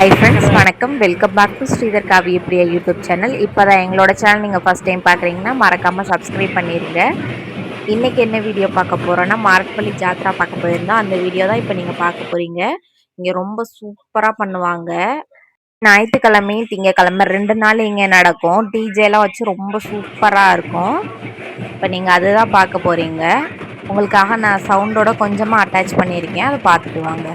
Hi friends, வணக்கம். Welcome back to Sridhar காவிய Priya YouTube channel. இப்போ தான் எங்களோட சேனல் நீங்கள் ஃபஸ்ட் டைம் பார்க்குறீங்கன்னா மறக்காமல் சப்ஸ்கிரைப் பண்ணிடுங்க. இன்றைக்கி என்ன வீடியோ பார்க்க போகிறோன்னா, மாரட்பள்ளி ஜாத்ரா பார்க்க போயிருந்தோம். அந்த வீடியோ தான் இப்போ நீங்கள் பார்க்க போகிறீங்க. இங்கே ரொம்ப சூப்பராக பண்ணுவாங்க. ஞாயிற்றுக்கிழமையும் திங்கக்கிழமை 2 நாள் இங்கே நடக்கும். டிஜேலாம் வச்சு ரொம்ப சூப்பராக இருக்கும். இப்போ நீங்கள் அதுதான் பார்க்க போகிறீங்க. உங்களுக்காக நான் சவுண்டோட கொஞ்சமாக அட்டாச் பண்ணியிருக்கேன். அதை பார்த்துட்டு வாங்க.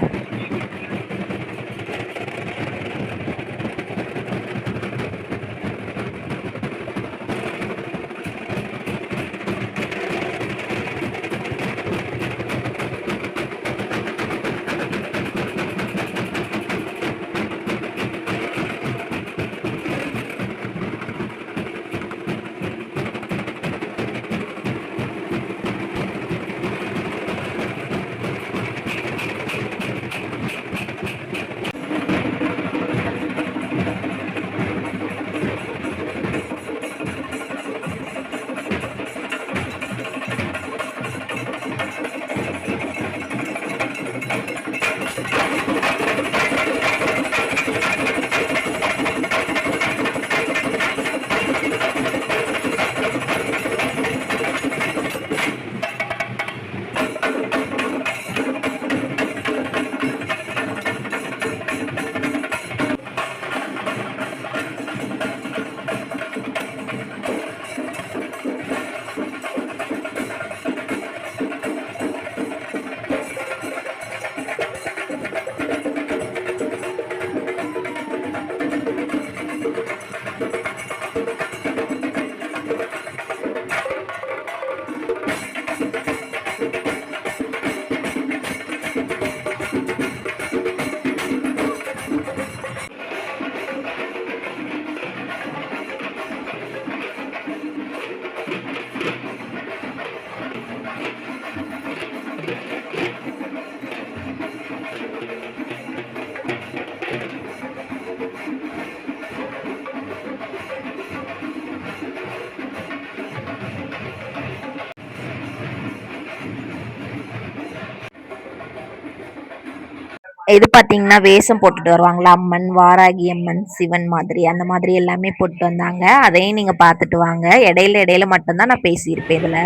இது பார்த்தீங்கன்னா வேஷம் போட்டுட்டு வருவாங்களா, அம்மன், வாராகி அம்மன், சிவன் மாதிரி அந்த மாதிரி எல்லாமே போட்டு வந்தாங்க. அதையும் நீங்க பார்த்துட்டு வாங்க. இடையில இடையில மட்டும்தான் நான் பேசியிருப்பேன் இதுல.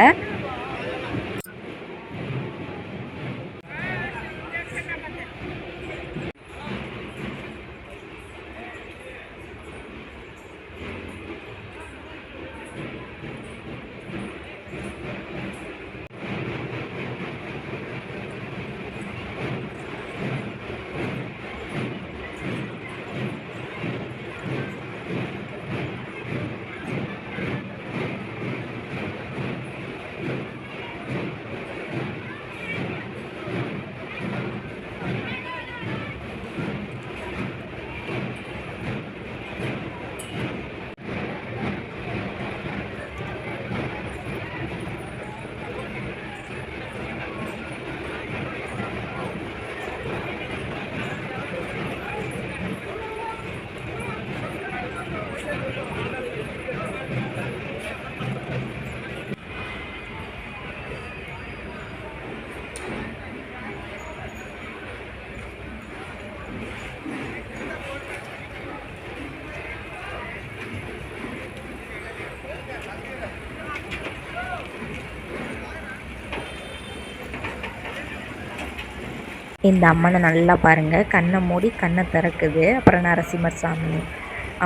இந்த அம்மனை நல்லா பாருங்கள். கண்ணை மூடி கண்ணை திறக்குது. அப்புறம் நரசிம்மர் சாமி,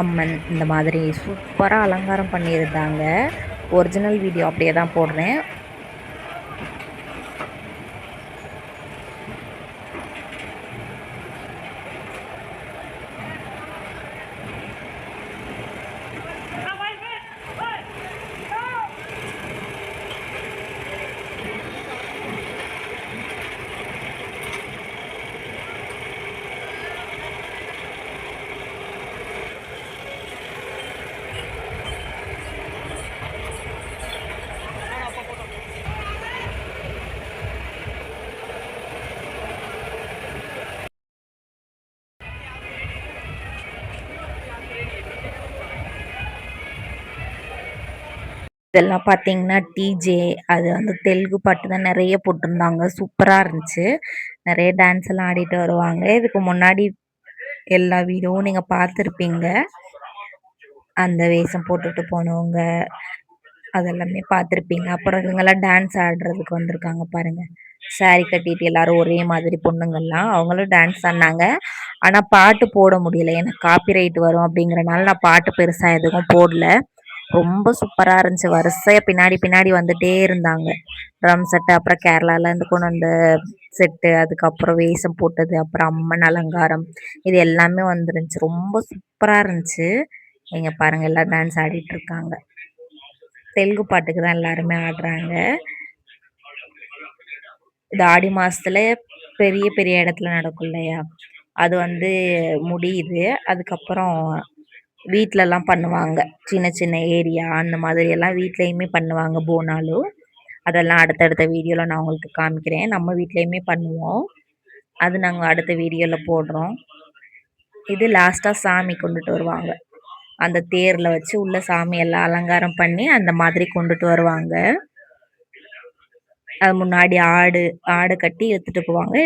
அம்மன் இந்த மாதிரி சூப்பராக அலங்காரம் பண்ணியிருந்தாங்க. ஒரிஜினல் வீடியோ அப்படியே தான் போடுறேன். இதெல்லாம் பார்த்தீங்கன்னா டிஜே, அது வந்து தெலுங்கு பாட்டு தான் நிறைய போட்டிருந்தாங்க. சூப்பராக இருந்துச்சு. நிறைய டான்ஸ் எல்லாம் ஆடிட்டு வருவாங்க. இதுக்கு முன்னாடி எல்லா வீடியோவும் நீங்கள் பார்த்துருப்பீங்க. அந்த வேஷம் போட்டுட்டு போனவங்க அதெல்லாமே பார்த்துருப்பீங்க. அப்புறம் இவங்கெல்லாம் டான்ஸ் ஆடுறதுக்கு வந்திருக்காங்க பாருங்க. சாரி கட்டிட்டு எல்லாரும் ஒரே மாதிரி பொண்ணுங்கள்லாம் அவங்களும் டான்ஸ் ஆடினாங்க. ஆனால் பாட்டு போட முடியல, எனக்கு காப்பிரைட் வரும் அப்படிங்கிறனால நான் பாட்டு பெருசாக எதுவும் போடல. ரொம்ப சூப்பராக இருந்துச்சு. வரிசையாக பின்னாடி பின்னாடி வந்துட்டே இருந்தாங்க. ட்ரம் செட்டு, அப்புறம் கேரளாலேருந்து கொண்டு வந்த செட்டு, அதுக்கப்புறம் வேஷம் போட்டது, அப்புறம் அம்மன் அலங்காரம், இது எல்லாமே வந்துருந்துச்சு. ரொம்ப சூப்பராக இருந்துச்சு. இங்கே பாருங்கள் எல்லாம் டான்ஸ் ஆடிட்டு இருக்காங்க. தெலுங்கு பாட்டுக்கு தான் எல்லாருமே ஆடுறாங்க. இது ஆடி மாசத்துல பெரிய பெரிய இடத்துல நடக்கும் இல்லையா, அது வந்து முடியுது. அதுக்கப்புறம் வீட்டிலலாம் பண்ணுவாங்க. சின்ன சின்ன ஏரியா அந்த மாதிரி எல்லாம் வீட்லேயுமே பண்ணுவாங்க போனாலும். அதெல்லாம் அடுத்தடுத்த வீடியோவில் நான் உங்களுக்கு காமிக்கிறேன். நம்ம வீட்லேயுமே பண்ணுவோம். அது நாங்கள் அடுத்த வீடியோவில் போடுறோம். இது லாஸ்ட்டாக சாமி கொண்டுட்டு வருவாங்க. அந்த தேரில் வச்சு உள்ள சாமி எல்லாம் அலங்காரம் பண்ணி அந்த மாதிரி கொண்டுட்டு வருவாங்க. அது முன்னாடி ஆடு கட்டி எடுத்துட்டு போவாங்க.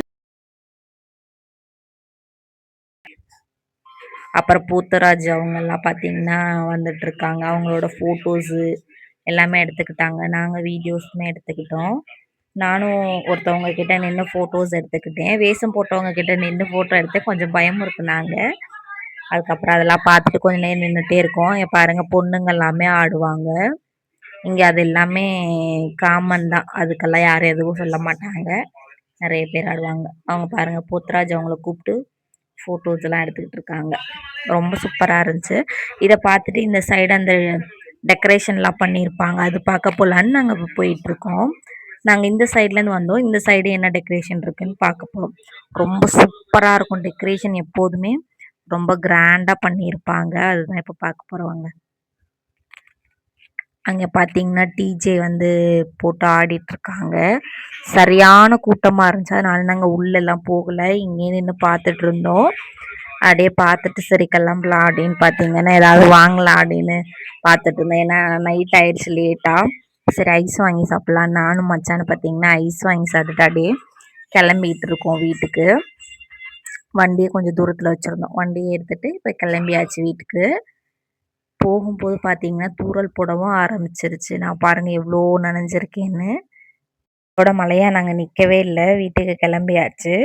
அப்புறம் பூத்தராஜ் அவங்கெல்லாம் பார்த்தீங்கன்னா வந்துட்டு இருக்காங்க. அவங்களோட ஃபோட்டோஸு எல்லாமே எடுத்துக்கிட்டாங்க. நாங்கள் வீடியோஸுமே எடுத்துக்கிட்டோம். நானும் ஒருத்தவங்க கிட்ட நின்று ஃபோட்டோஸ் எடுத்துக்கிட்டேன். வேஷம் போட்டவங்க கிட்ட நின்று ஃபோட்டோ எடுத்து கொஞ்சம் பயமுறுத்துனாங்க. அதுக்கப்புறம் அதெல்லாம் பார்த்துட்டு கொஞ்ச நேரம் நின்றுட்டே இருக்கோம். பாருங்கள் பொண்ணுங்க எல்லாமே ஆடுவாங்க. இங்கே அது எல்லாமே காமன் தான். அதுக்கெல்லாம் யாரும் எதுவும் சொல்ல மாட்டாங்க. நிறைய பேர் ஆடுவாங்க. அவங்க பாருங்கள் பூத்தராஜ் அவங்கள கூப்பிட்டு ஃபோட்டோஸ் எல்லாம் எடுத்துக்கிட்டு இருக்காங்க. ரொம்ப சூப்பராக இருந்துச்சு. இதை பார்த்துட்டு இந்த சைடு அந்த டெக்கரேஷன்லாம் பண்ணியிருப்பாங்க, அது பார்க்க போகலான்னு நாங்கள் போயிட்டுருக்கோம். நாங்கள் இந்த சைட்லேருந்து வந்தோம். இந்த சைடு என்ன டெக்கரேஷன் இருக்குதுன்னு பார்க்க போகிறோம். ரொம்ப சூப்பராக இருக்கும் டெக்கரேஷன். எப்போதுமே ரொம்ப கிராண்டாக பண்ணியிருப்பாங்க. அதுதான் இப்போ பார்க்க போகிறவங்க. அங்கே பார்த்தீங்கன்னா டிஜே வந்து போட்டு ஆடிட்டுருக்காங்க. சரியான கூட்டமாக இருந்துச்சு. அதனால நாங்கள் உள்ளெல்லாம் போகலை, இங்கே நின்று பார்த்துட்டு இருந்தோம். அப்படியே பார்த்துட்டு சரி கிளம்பலாம் அப்படின்னு பார்த்தீங்கன்னா ஏதாவது வாங்கலாம் அப்படின்னு பார்த்துட்டு இருந்தேன். ஏன்னா நைட் ஆயிடுச்சு லேட்டாக. சரி ஐஸ் வாங்கி சாப்பிட்லாம். நானும் மச்சான்னு பார்த்தீங்கன்னா ஐஸ் வாங்கி சாப்பிட்டுட்டு அப்படியே கிளம்பிகிட்டு இருக்கோம் வீட்டுக்கு. வண்டியை கொஞ்சம் தூரத்தில் வச்சுருந்தோம். வண்டியை எடுத்துகிட்டு இப்போ கிளம்பியாச்சு வீட்டுக்கு. போகும்போது பார்த்தீங்கன்னா தூறல் போடவும் ஆரம்பிச்சிருச்சு. நான் பாருங்கள் எவ்வளோ நனைஞ்சிருக்கேன்னு. இதோட மழையாக நாங்கள் நிற்கவே இல்லை, வீட்டுக்கு கிளம்பியாச்சு.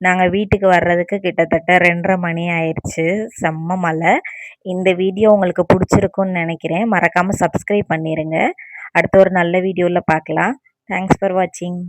நாங்கள் வீட்டுக்கு வர்றதுக்கு கிட்டத்தட்ட 2:30 மணி ஆயிடுச்சு. செம்ம மழை. இந்த வீடியோ உங்களுக்கு பிடிச்சிருக்குன்னு நினைக்கிறேன். மறக்காமல் சப்ஸ்கிரைப் பண்ணிடுங்க. அடுத்த ஒரு நல்ல வீடியோவில் பார்க்கலாம். தேங்க்ஸ் ஃபார் வாட்சிங்.